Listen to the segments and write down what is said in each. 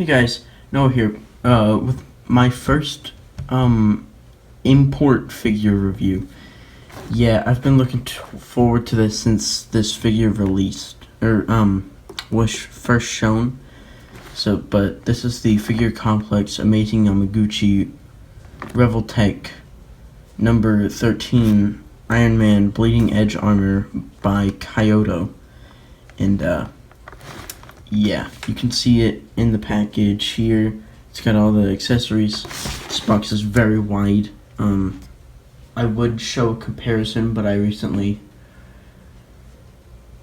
Hey guys, Noah here, with my first, import figure review. Yeah, I've been looking forward to this since this figure released, or, was first shown. So, but this is the figure complex Amazing Yamaguchi Revoltech number 13 Iron Man Bleeding Edge Armor by Kyoto. And, yeah, you can see it in the package here. It's got all the accessories. This box is very wide. I would show a comparison, but I recently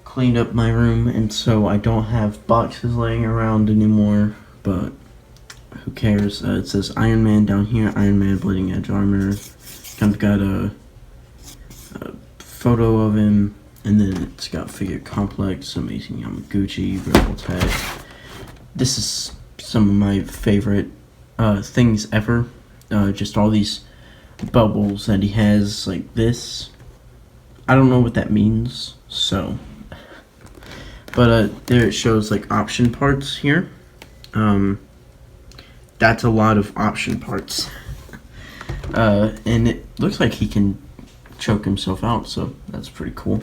cleaned up my room, and so I don't have boxes laying around anymore, but who cares? It says Iron Man down here, Iron Man Bleeding Edge Armor. Kind of got a photo of him. And then it's got figure complex, Amazing Yamaguchi, Revoltech. This is some of my favorite things ever. Just all these bubbles that he has, like this. I don't know what that means, so. But there it shows like option parts here. That's a lot of option parts. And it looks like he can choke himself out, so that's pretty cool.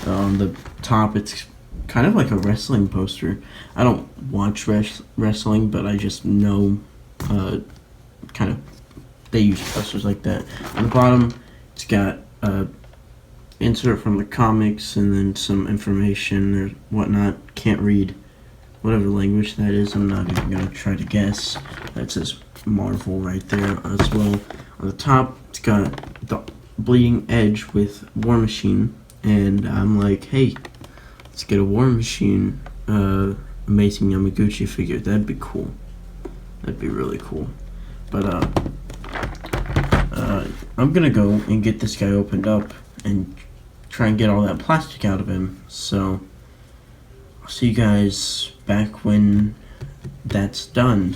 On the top, it's kind of like a wrestling poster. I don't watch wrestling, but I just know kind of they use posters like that. On the bottom, it's got insert from the comics and then some information or whatnot. Can't read whatever language that is. I'm not even gonna try to guess. That says Marvel right there as well. On the top, it's got the Bleeding Edge with War Machine, and I'm like, hey, let's get a War Machine Amazing Yamaguchi figure. That'd be cool. That'd be really cool. But I'm gonna go and get this guy opened up and try and get all that plastic out of him. So I'll see you guys back when that's done.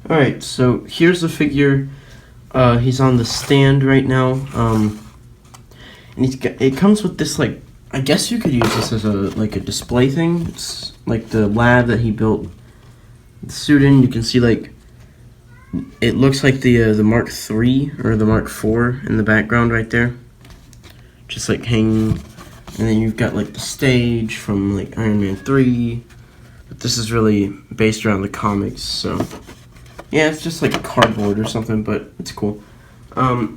Alright, so here's the figure. He's on the stand right now, and it comes with this, like, I guess you could use this as a display thing. It's like the lab that he built the suit in. You can see, like, it looks like the Mark III or the Mark IV in the background right there, just like hanging. And then you've got like the stage from like Iron Man 3, but this is really based around the comics, so. Yeah, it's just like cardboard or something, but it's cool. But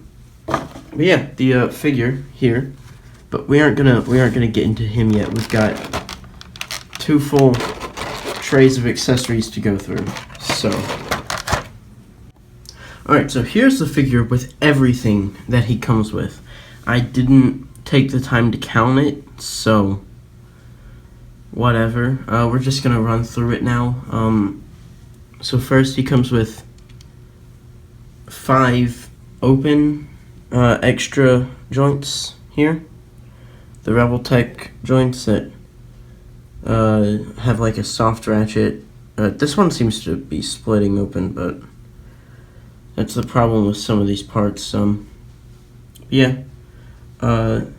yeah, the figure here. But we aren't gonna get into him yet. We've got 2 full trays of accessories to go through. So, all right. So here's the figure with everything that he comes with. I didn't take the time to count it, so whatever. We're just gonna run through it now. So first, he comes with 5 open extra joints here. The Revoltech joints that have like a soft ratchet. This one seems to be splitting open, but that's the problem with some of these parts. Yeah, they're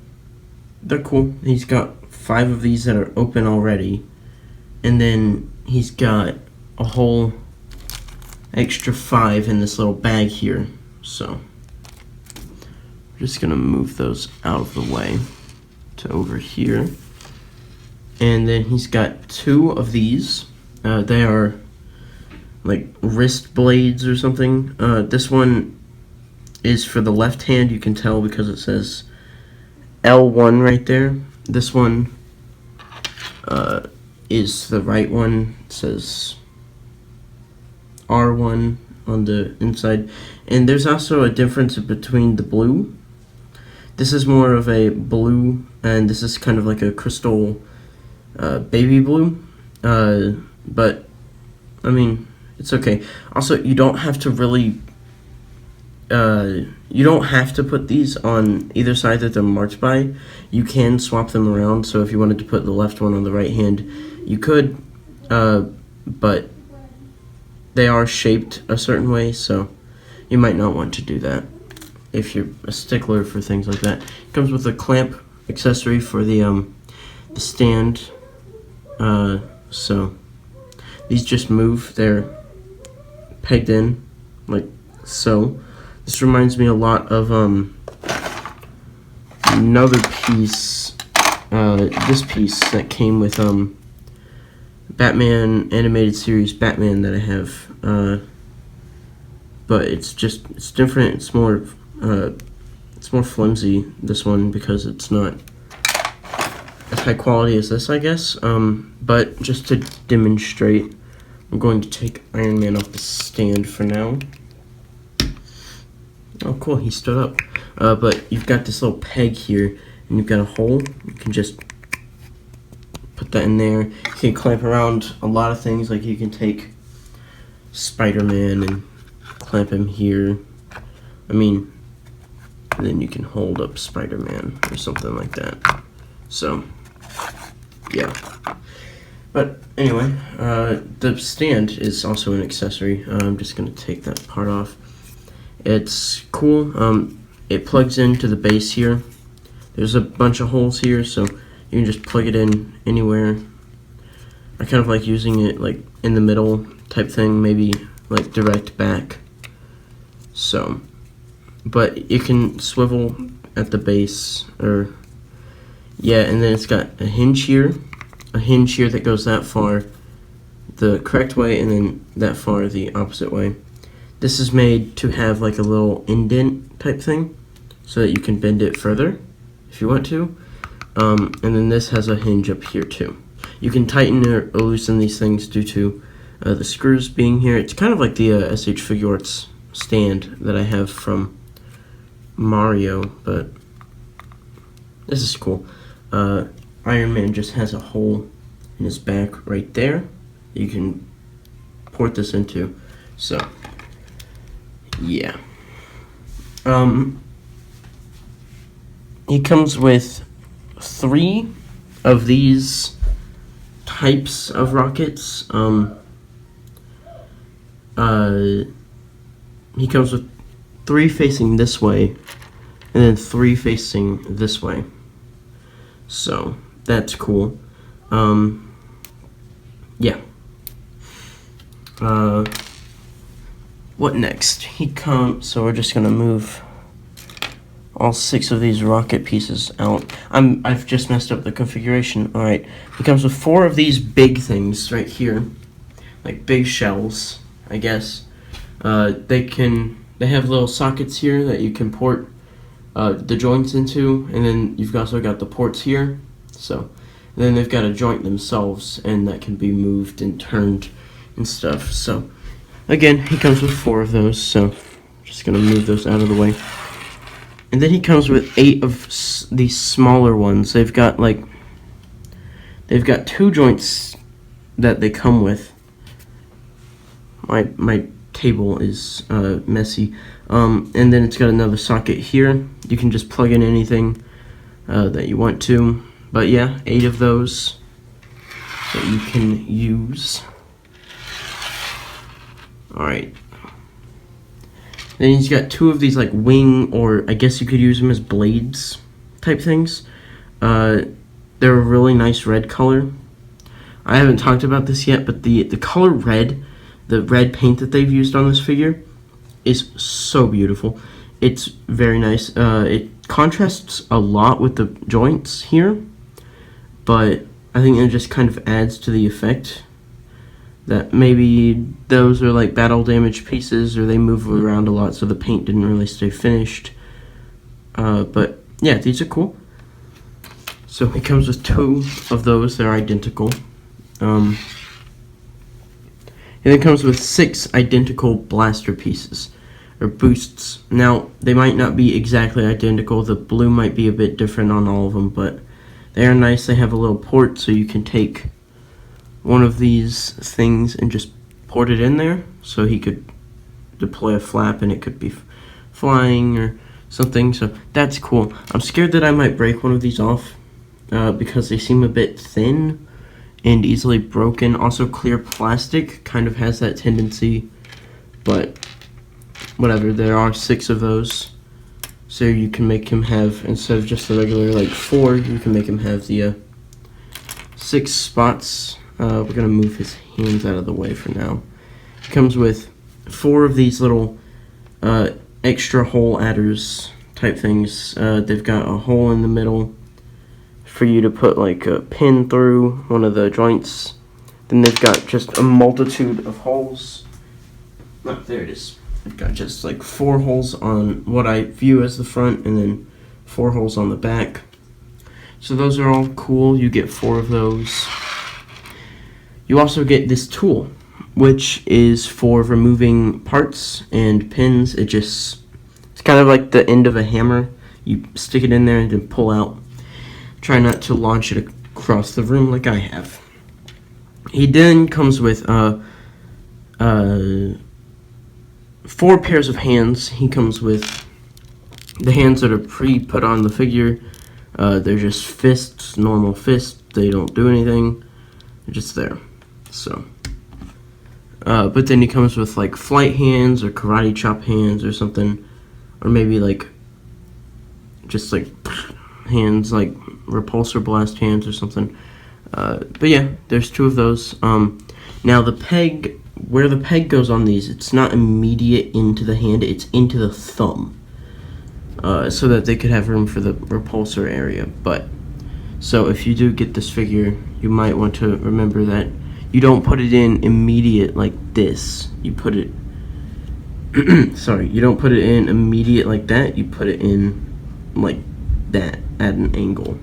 cool. He's got 5 of these that are open already, and then he's got a whole extra 5 in this little bag here. So we're just gonna move those out of the way to over here. And then he's got 2 of these. They are like wrist blades or something. This one is for the left hand, you can tell because it says L1 right there. This one is the right one. It says R1 on the inside. And there's also a difference between the blue. This is more of a blue, and this is kind of like a crystal baby blue. But I mean, it's okay. Also, you don't have to really you don't have to put these on either side that they're marked by. You can swap them around, so if you wanted to put the left one on the right hand, you could, but they are shaped a certain way, so you might not want to do that if you're a stickler for things like that. It comes with a clamp accessory for the stand, so these just move. They're pegged in like so. This reminds me a lot of another piece, this piece that came with Batman animated series Batman that I have, but it's different. It's more flimsy, this one, because it's not as high quality as this, I guess. But just to demonstrate, I'm going to take Iron Man off the stand for now. Oh, cool, he stood up. But you've got this little peg here, and you've got a hole. You can just put that in there. You can clamp around a lot of things, like you can take Spider-Man and clamp him here. And then you can hold up Spider-Man or something like that. So, yeah. But anyway, the stand is also an accessory. I'm just going to take that part off. It's cool. It plugs into the base here. There's a bunch of holes here, so you can just plug it in anywhere. I kind of like using it like in the middle type thing, maybe like direct back. So, but it can swivel at the base, or yeah, and then it's got a hinge here that goes that far the correct way, and then that far the opposite way. This is made to have like a little indent type thing, so that you can bend it further if you want to. And then this has a hinge up here too. You can tighten or loosen these things due to the screws being here. It's kind of like the SH Figuarts stand that I have from Mario, but this is cool. Iron Man just has a hole in his back right there you can port this into. So yeah, he comes with 3 of these types of rockets. He comes with 3 facing this way, and then 3 facing this way. So that's cool. Yeah. What next? So we're just gonna move all 6 of these rocket pieces out. I've just messed up the configuration. All right. He comes with 4 of these big things right here, like big shells, I guess. They have little sockets here that you can port the joints into, and then you've also got the ports here. So, and then they've got a joint themselves, and that can be moved and turned and stuff. So, again, he comes with 4 of those. So, I'm just gonna move those out of the way. And then he comes with 8 of these smaller ones. They've got 2 joints that they come with. My table is messy. And then it's got another socket here. You can just plug in anything that you want to. But yeah, 8 of those that you can use. Alright. Then he's got 2 of these like wing, or I guess you could use them as blades type things. They're a really nice red color. I haven't talked about this yet, but the color red, the red paint that they've used on this figure is so beautiful. It's very nice. It contrasts a lot with the joints here, but I think it just kind of adds to the effect that maybe those are like battle damaged pieces, or they move around a lot, so the paint didn't really stay finished. But yeah, these are cool. So it comes with 2 of those. They're identical. And it comes with 6 identical blaster pieces, or boosts. Now, they might not be exactly identical. The blue might be a bit different on all of them, but they are nice. They have a little port, so you can take one of these things and just port it in there, so he could deploy a flap and it could be flying or something. So that's cool. I'm scared that I might break one of these off because they seem a bit thin and easily broken. Also, clear plastic kind of has that tendency, but whatever. There are 6 of those, so you can make him have, instead of just the regular like 4, you can make him have the 6 spots we're going to move his hands out of the way for now. It comes with 4 of these little extra hole adders type things. They've got a hole in the middle for you to put like a pin through one of the joints. Then they've got just a multitude of holes. Oh, there it is. They've got just like 4 holes on what I view as the front, and then 4 holes on the back. So those are all cool. You get 4 of those. You also get this tool, which is for removing parts and pins. It's kind of like the end of a hammer. You stick it in there and then pull out. Try not to launch it across the room like I have. He then comes with 4 pairs of hands. He comes with the hands that are pre-put on the figure. They're just fists, normal fists. They don't do anything. They're just there. So, but then he comes with like flight hands or karate chop hands or something, or maybe like just like hands like repulsor blast hands or something. But yeah, there's 2 of those. Now the peg, where the peg goes on these, it's not immediate into the hand, it's into the thumb, so that they could have room for the repulsor area. But so if you do get this figure, you might want to remember that you don't put it in immediate like this. You put it sorry, you don't put it in immediate like that. You put it in like that at an angle,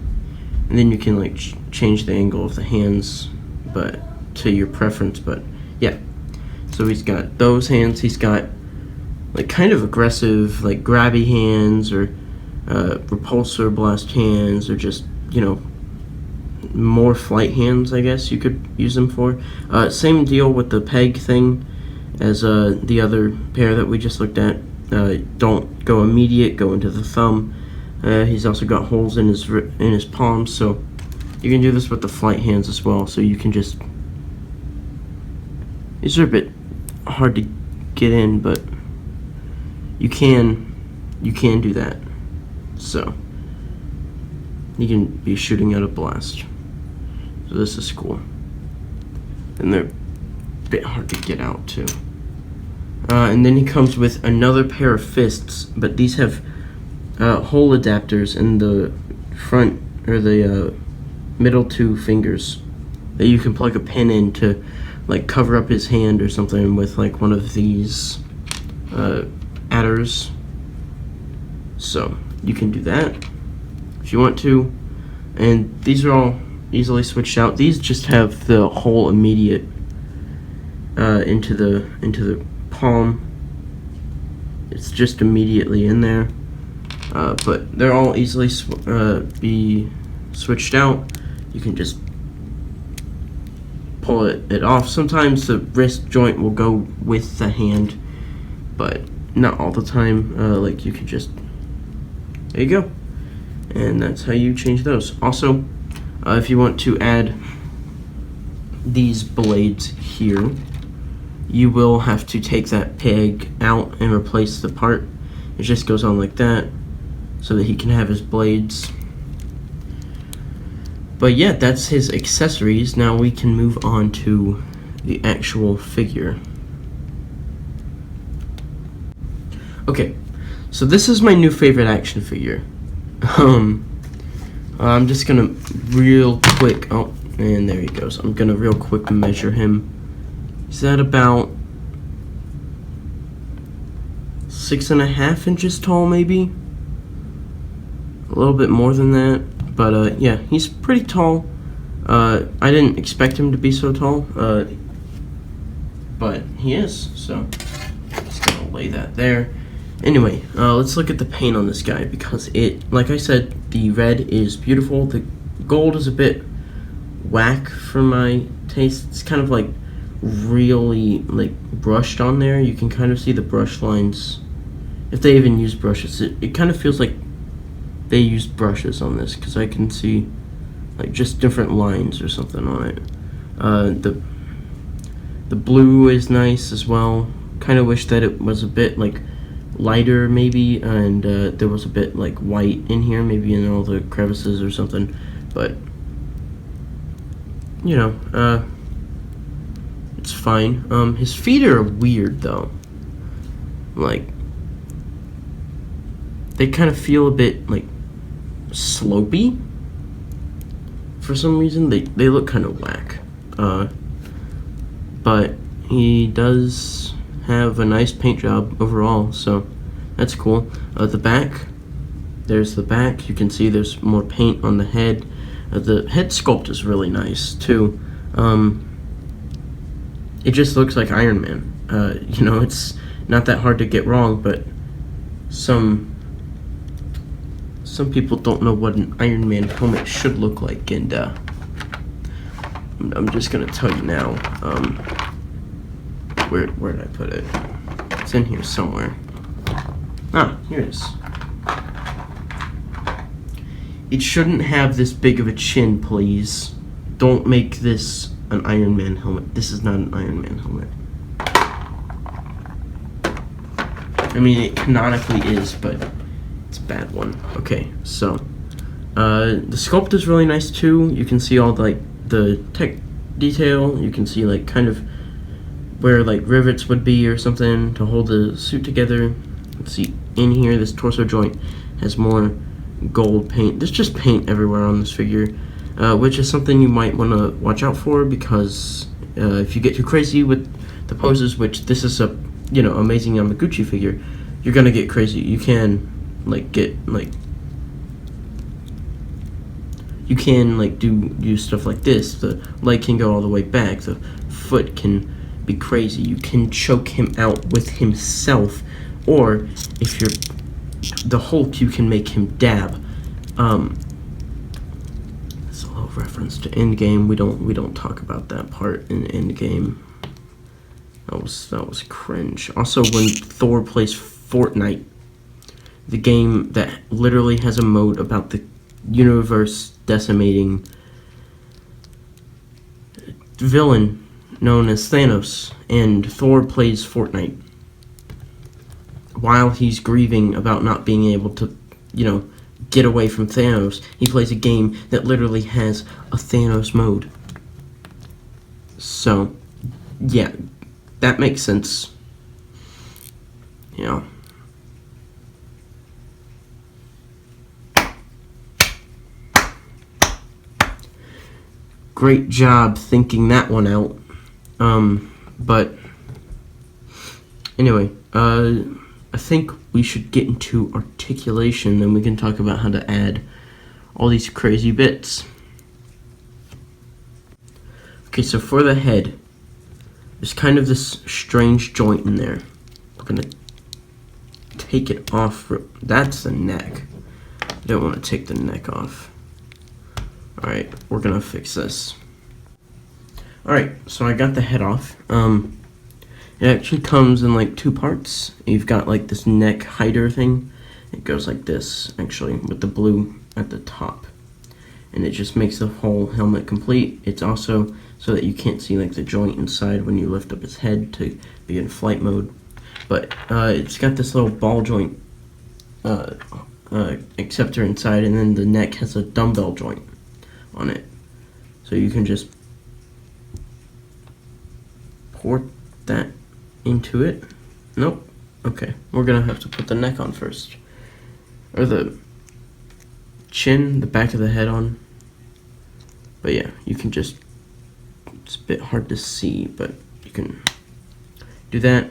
and then you can like change the angle of the hands, but to your preference. But yeah, so he's got those hands. He's got like kind of aggressive like grabby hands, or repulsor blast hands, or just, you know, more flight hands, I guess you could use them for. Same deal with the peg thing as the other pair that we just looked at. Don't go immediate, go into the thumb. He's also got holes in his palms, so you can do this with the flight hands as well. So you can just, these are a bit hard to get in, but you can do that. So you can be shooting out a blast. So this is cool. And they're a bit hard to get out too. And then he comes with another pair of fists, but these have hole adapters in the front, or the middle 2 fingers, that you can plug a pin in to like cover up his hand or something with like one of these adders. So you can do that if you want to. And these are all easily switched out. These just have the hole immediate into the palm. It's just immediately in there. But they're all easily be switched out. You can just pull it off. Sometimes the wrist joint will go with the hand, but not all the time. Like you can just, there you go. And that's how you change those. Also, if you want to add these blades here, you will have to take that peg out and replace the part. It just goes on like that, so that he can have his blades. But yeah, that's his accessories. Now we can move on to the actual figure. Okay, so this is my new favorite action figure. I'm just gonna real quick, oh, and there he goes. I'm gonna real quick measure him. He's at about 6.5 inches tall, maybe a little bit more than that, but yeah, he's pretty tall. I didn't expect him to be so tall, but he is, so just gonna lay that there. Anyway, let's look at the paint on this guy, because it, like I said, the red is beautiful. The gold is a bit whack for my taste. It's kind of like really like brushed on there. You can kind of see the brush lines, if they even use brushes. It kind of feels like they used brushes on this, because I can see like just different lines or something on it. The blue is nice as well. Kind of wish that it was a bit like lighter maybe, and there was a bit like white in here, maybe in all the crevices or something. But you know, it's fine. His feet are weird though. Like, they kind of feel a bit like slopey. For some reason, they look kind of whack. But he does have a nice paint job overall, so that's cool. The back, there's the back. You can see there's more paint on the head. The head sculpt is really nice too. It just looks like Iron Man. You know, it's not that hard to get wrong, but some people don't know what an Iron Man helmet should look like, and I'm just gonna tell you now. Where did I put it? It's in here somewhere. Ah, here it is. It shouldn't have this big of a chin, please. Don't make this an Iron Man helmet. This is not an Iron Man helmet. I mean, it canonically is, but it's a bad one. Okay, so the sculpt is really nice too. You can see all like the tech detail. You can see like kind of where like rivets would be or something to hold the suit together. Let's see, in here this torso joint has more gold paint. There's just paint everywhere on this figure, which is something you might want to watch out for, because if you get too crazy with the poses, which this is a, you know, amazing Yamaguchi figure, you're gonna get crazy. You can like get like, you can like do stuff like this. The leg can go all the way back. The foot can be crazy. You can choke him out with himself, or if you're the Hulk, you can make him dab. It's a little reference to Endgame. We don't talk about that part in Endgame. That was cringe. Also, when Thor plays Fortnite, the game that literally has a mode about the universe decimating villain known as Thanos, and Thor plays Fortnite while he's grieving about not being able to, you know, get away from Thanos. He plays a game that literally has a Thanos mode. So, yeah, that makes sense. You know. Great job thinking that one out. But anyway, I think we should get into articulation, then we can talk about how to add all these crazy bits. Okay, so for the head, there's kind of this strange joint in there. We're gonna take it off. That's the neck. I don't want to take the neck off. Alright, we're gonna fix this. Alright, so I got the head off. It actually comes in like two parts. You've got like this neck hider thing. It goes like this, actually, with the blue at the top. And it just makes the whole helmet complete. It's also so that you can't see like the joint inside when you lift up his head to be in flight mode. But it's got this little ball joint acceptor inside, and then the neck has a dumbbell joint on it. So you can just pour that into it. Nope. Okay, we're gonna have to put the neck on first, or the chin, the back of the head on. But yeah, you can just, it's a bit hard to see, but you can do that.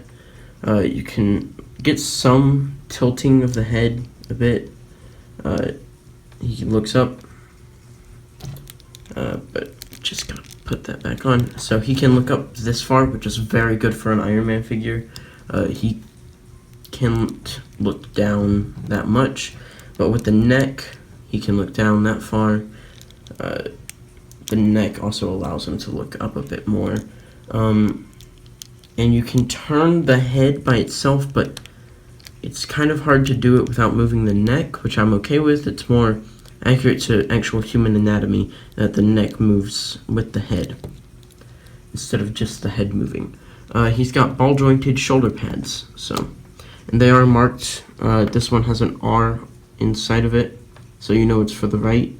You can get some tilting of the head a bit. He looks up, but just gotta put that back on. So he can look up this far, which is very good for an Iron Man figure. He can't look down that much, but with the neck, he can look down that far. The neck also allows him to look up a bit more. And you can turn the head by itself, but it's kind of hard to do it without moving the neck, which I'm okay with. It's more accurate to actual human anatomy that the neck moves with the head instead of just the head moving. He's got ball jointed shoulder pads, so, and they are marked. This one has an R inside of it, so you know it's for the right.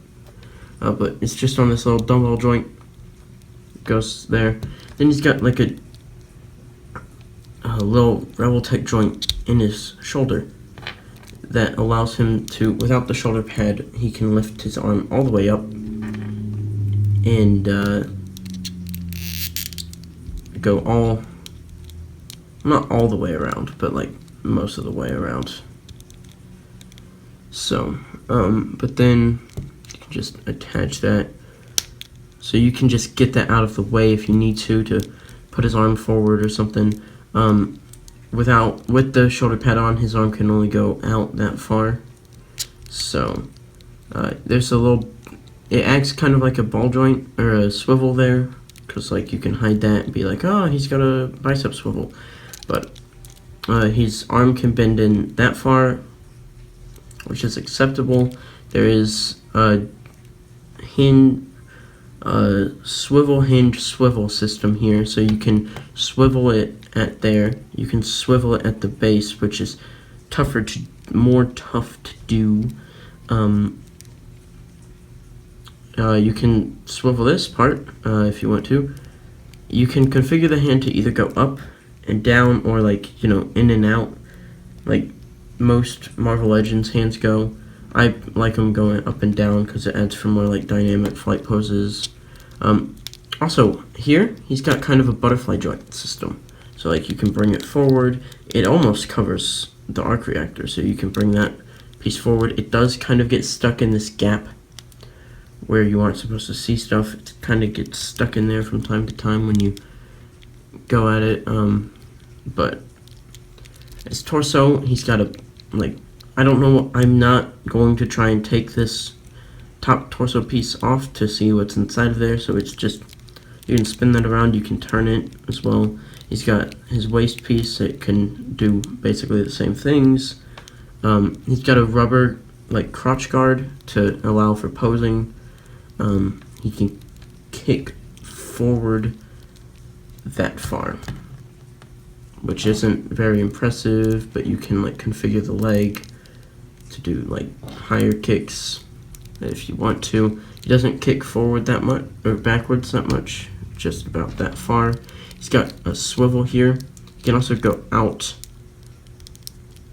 But it's just on this little dumbbell joint. It goes there. Then he's got like a little Revoltech joint in his shoulder that allows him to, without the shoulder pad, he can lift his arm all the way up and go not all the way around, but like most of the way around. So, but then you can just attach that. So you can just get that out of the way if you need to put his arm forward or something. With the shoulder pad on, his arm can only go out that far. So there's a little, it acts kind of like a ball joint or a swivel there, because like you can hide that and be like, oh, he's got a bicep swivel. But his arm can bend in that far, which is acceptable. There is a swivel hinge swivel system here, so you can swivel it at there. You can swivel it at the base, which is more tough to do. You can swivel this part if you want to. You can configure the hand to either go up and down, or like, you know, in and out, like most Marvel Legends hands go. I like them going up and down because it adds for more like dynamic flight poses. Also, here, he's got kind of a butterfly joint system. So like you can bring it forward. It almost covers the arc reactor, so you can bring that piece forward. It does kind of get stuck in this gap where you aren't supposed to see stuff. It kind of gets stuck in there from time to time when you go at it. But his torso, he's got a, like, I don't know, I'm not going to try and take this top torso piece off to see what's inside of there, so it's just, you can spin that around, you can turn it as well. He's got his waist piece that can do basically the same things. He's got a rubber like crotch guard to allow for posing. He can kick forward that far, which isn't very impressive, but you can like configure the leg to do like higher kicks if you want to. He doesn't kick forward that much or backwards that much, just about that far. He's got a swivel here. He can also go out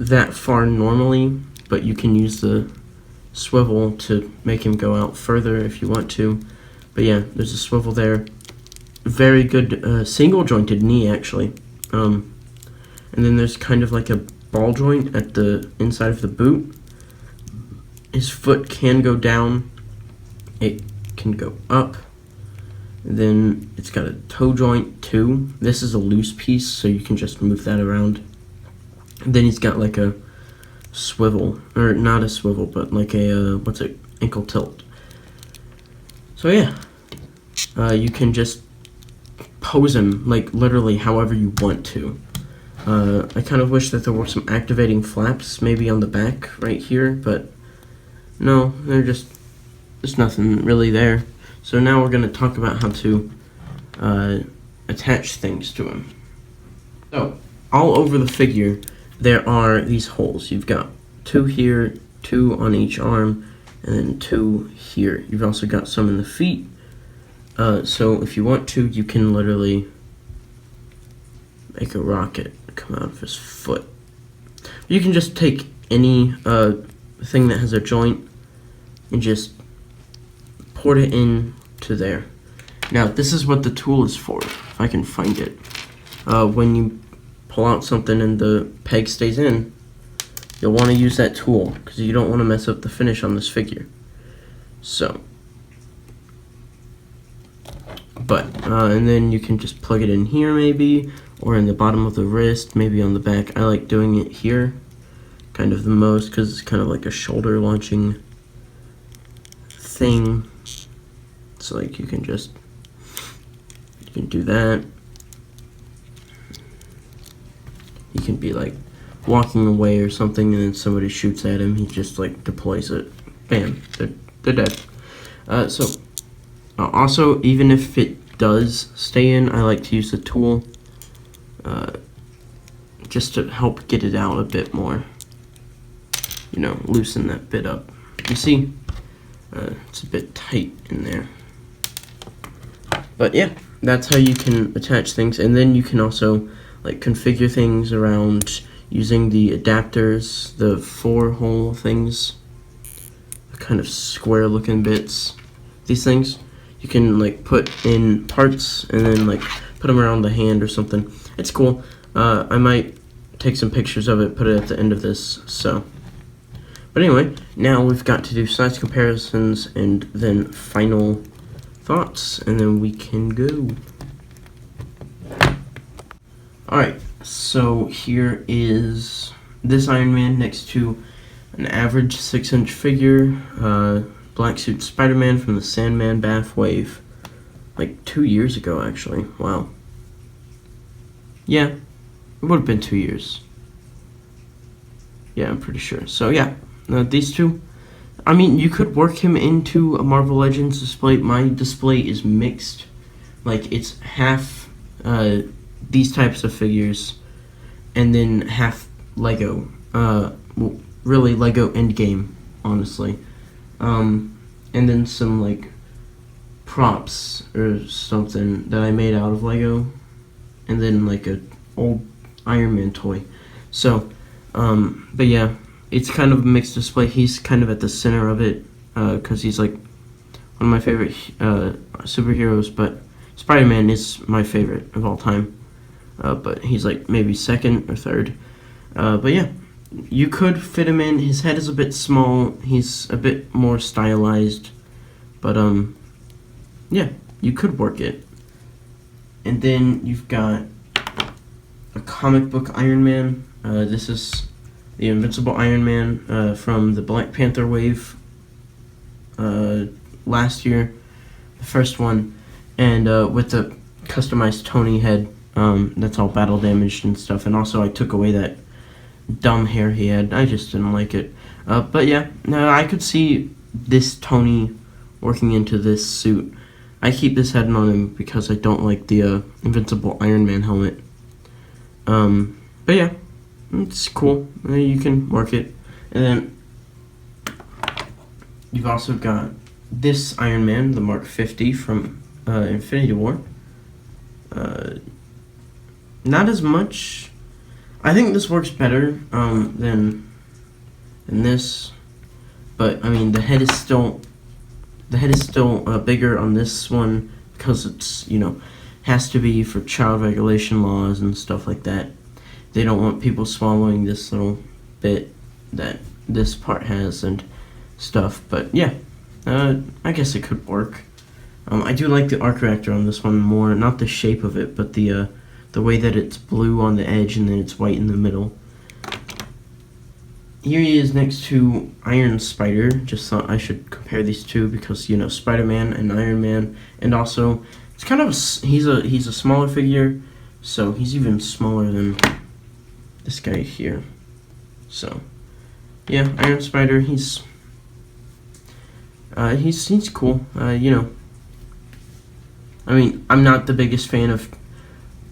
that far normally, but you can use the swivel to make him go out further if you want to. But yeah, there's a swivel there. Very good single jointed knee actually. And then there's kind of like a ball joint at the inside of the boot. His foot can go down, it can go up, and then it's got a toe joint too. This is a loose piece, so you can just move that around. And then he's got like a swivel, or not a swivel, but like a, ankle tilt. So yeah, you can just pose him like literally however you want to. I kind of wish that there were some activating flaps maybe on the back right here, but no, there's nothing really there. So now we're going to talk about how to attach things to him. So, all over the figure, there are these holes. You've got 2 here, 2 on each arm, and then 2 here. You've also got some in the feet. So if you want to, you can literally make a rocket come out of his foot. You can just take any thing that has a joint and just port it in to there. Now this is what the tool is for, if I can find it. When you pull out something and the peg stays in, you'll want to use that tool because you don't want to mess up the finish on this figure. So, and then you can just plug it in here maybe, or in the bottom of the wrist, maybe on the back. I like doing it here kind of the most because it's kind of like a shoulder launching thing. So like you can do that. You can be like walking away or something and then somebody shoots at him, he just like deploys it. Bam, they're dead. Also, even if it does stay in, I like to use the tool just to help get it out a bit more. You know, loosen that bit up. You see, it's a bit tight in there. But yeah, that's how you can attach things. And then you can also like configure things around using the adapters, the 4-hole things, the kind of square looking bits. These things you can like put in parts and then like put them around the hand or something. It's cool. I might take some pictures of it, put it at the end of this. But anyway, now we've got to do size comparisons and then final thoughts, and then we can go. Alright, so here is this Iron Man next to an average 6-inch figure, black suit Spider-Man from the Sandman Bath Wave. Like 2 years ago, actually. Wow. Yeah, it would have been 2 years. Yeah, I'm pretty sure. So yeah, these two. I mean, you could work him into a Marvel Legends display. My display is mixed. Like, it's half these types of figures, and then half Lego. Well, really Lego Endgame, honestly. And then some, like, props or something that I made out of Lego. And then, like, a old Iron Man toy. So, but yeah, it's kind of a mixed display. He's kind of at the center of it, because he's like one of my favorite superheroes, but Spider-Man is my favorite of all time. But he's like maybe second or third. But yeah, you could fit him in. His head is a bit small. He's a bit more stylized, but yeah, you could work it. And then you've got a comic book Iron Man. This is the Invincible Iron Man from the Black Panther wave last year, the first one, and with the customized Tony head that's all battle damaged and stuff. And also I took away that dumb hair he had. I just didn't like it. But yeah, no, I could see this Tony working into this suit. I keep this head on him because I don't like the Invincible Iron Man helmet. But yeah, it's cool. You can work it. And then you've also got this Iron Man, the Mark 50 from Infinity War. Not as much. I think this works better than this, but I mean the head is still bigger on this one because it's, you know, has to be for child regulation laws and stuff like that. They don't want people swallowing this little bit that this part has and stuff. But yeah, I guess it could work. I do like the arc reactor on this one more, not the shape of it, but the way that it's blue on the edge and then it's white in the middle. Here he is next to Iron Spider. Just thought I should compare these two because, you know, Spider-Man and Iron Man, and also it's kind of he's a smaller figure, so he's even smaller than this guy here. So yeah, Iron Spider, he's cool. You know, I mean, I'm not the biggest fan of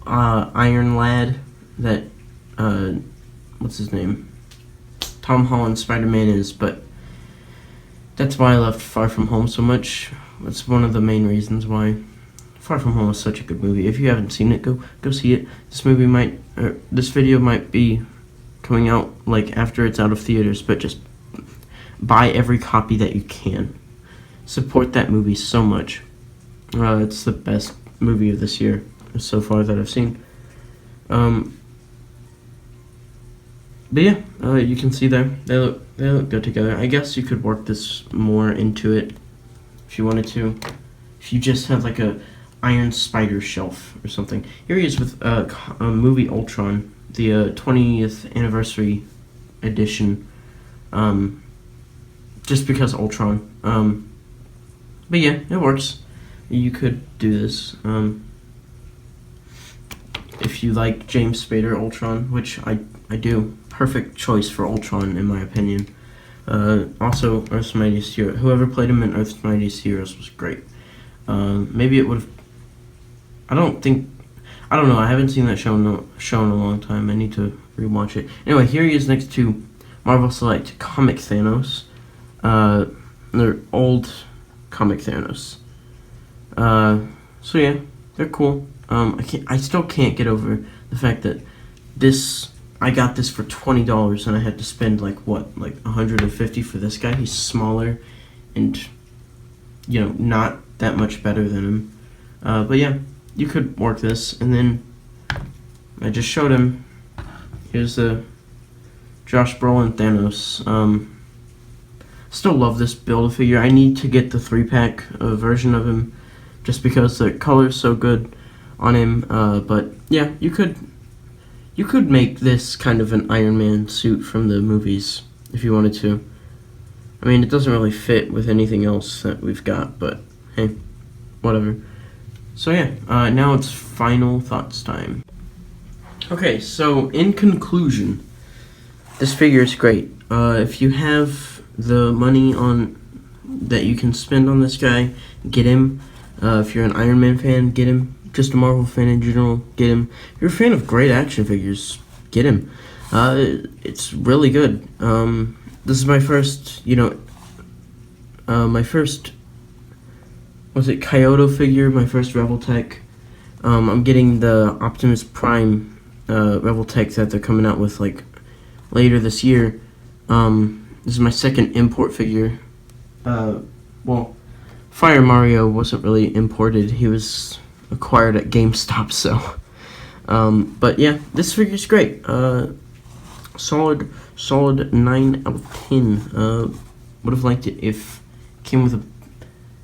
Iron Lad, that what's his name, Tom Holland Spider-Man is, but that's why I loved Far From Home so much. That's one of the main reasons why Far From Home is such a good movie. If you haven't seen it, go see it. This video might be coming out like after it's out of theaters, but just buy every copy that you can. Support that movie so much. It's the best movie of this year so far that I've seen. But yeah, you can see there they look good together. I guess you could work this more into it if you wanted to. If you just have like a Iron Spider shelf or something. Here he is with a movie Ultron, the 20th anniversary edition. Just because Ultron. But yeah, it works. You could do this. If you like James Spader Ultron, which I do. Perfect choice for Ultron, in my opinion. Also, Earth's Mightiest Heroes. Whoever played him in Earth's Mightiest Heroes was great. Maybe it would have... I don't know. I haven't seen that show in a long time. I need to rewatch it. Anyway, here he is next to Marvel Select Comic Thanos. They're old comic Thanos. So yeah, they're cool. I still can't get over the fact that I got this for $20 and I had to spend like $150 for this guy. He's smaller and not that much better than him. But yeah, you could work this, and then I just showed him. Here's the Josh Brolin Thanos. Still love this Build-A-Figure. I need to get the 3-pack version of him just because the color's so good on him. But yeah, you could make this kind of an Iron Man suit from the movies if you wanted to. I mean, it doesn't really fit with anything else that we've got, but hey, whatever. So yeah, now it's final thoughts time. Okay, so in conclusion, this figure is great. If you have the money that you can spend on this guy, get him. If you're an Iron Man fan, get him. Just a Marvel fan in general, get him. If you're a fan of great action figures, get him. It's really good. This is my first, was it Kyoto figure, my first Revoltech. I'm getting the Optimus Prime Revoltech that they're coming out with like later this year. This is my second import figure. Well, Fire Mario wasn't really imported. He was acquired at GameStop, so. But yeah, this figure's great. Solid 9 out of 10. Would have liked it if it came with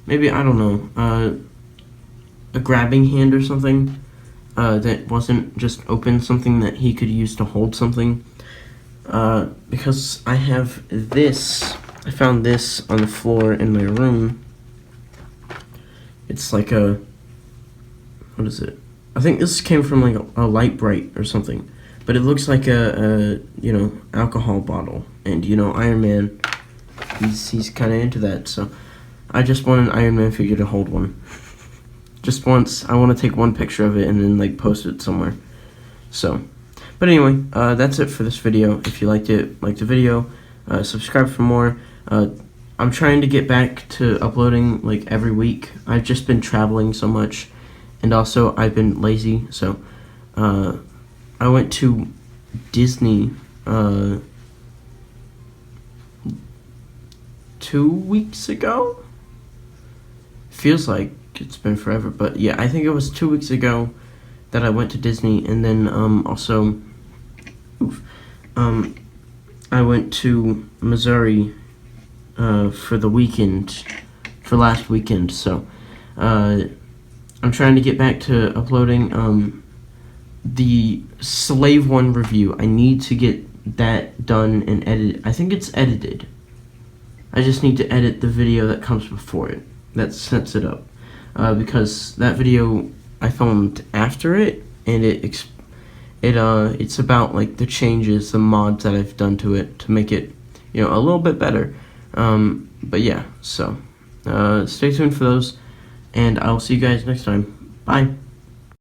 maybe, I don't know, a grabbing hand or something that wasn't just open, something that he could use to hold something. Because I have this, I found this on the floor in my room. It's like what is it? I think this came from like a Light Bright or something, but it looks like a alcohol bottle, and Iron Man, he's kind of into that, so I just want an Iron Man figure to hold one. Just once. I want to take one picture of it and then like post it somewhere. So, but anyway, that's it for this video. If you liked it, like the video, subscribe for more. I'm trying to get back to uploading like every week. I've just been traveling so much, and also I've been lazy. So, I went to Disney 2 weeks ago. Feels like it's been forever, but yeah, I think it was 2 weeks ago that I went to Disney, and then also I went to Missouri for the weekend, for last weekend. So I'm trying to get back to uploading the Slave One review. I need to get that done and edited. I think it's edited. I just need to edit the video that comes before it, that sets it up, because that video I filmed after it, and it's about like the changes, the mods that I've done to it to make it a little bit better. But yeah, so stay tuned for those, and I'll see you guys next time. Bye.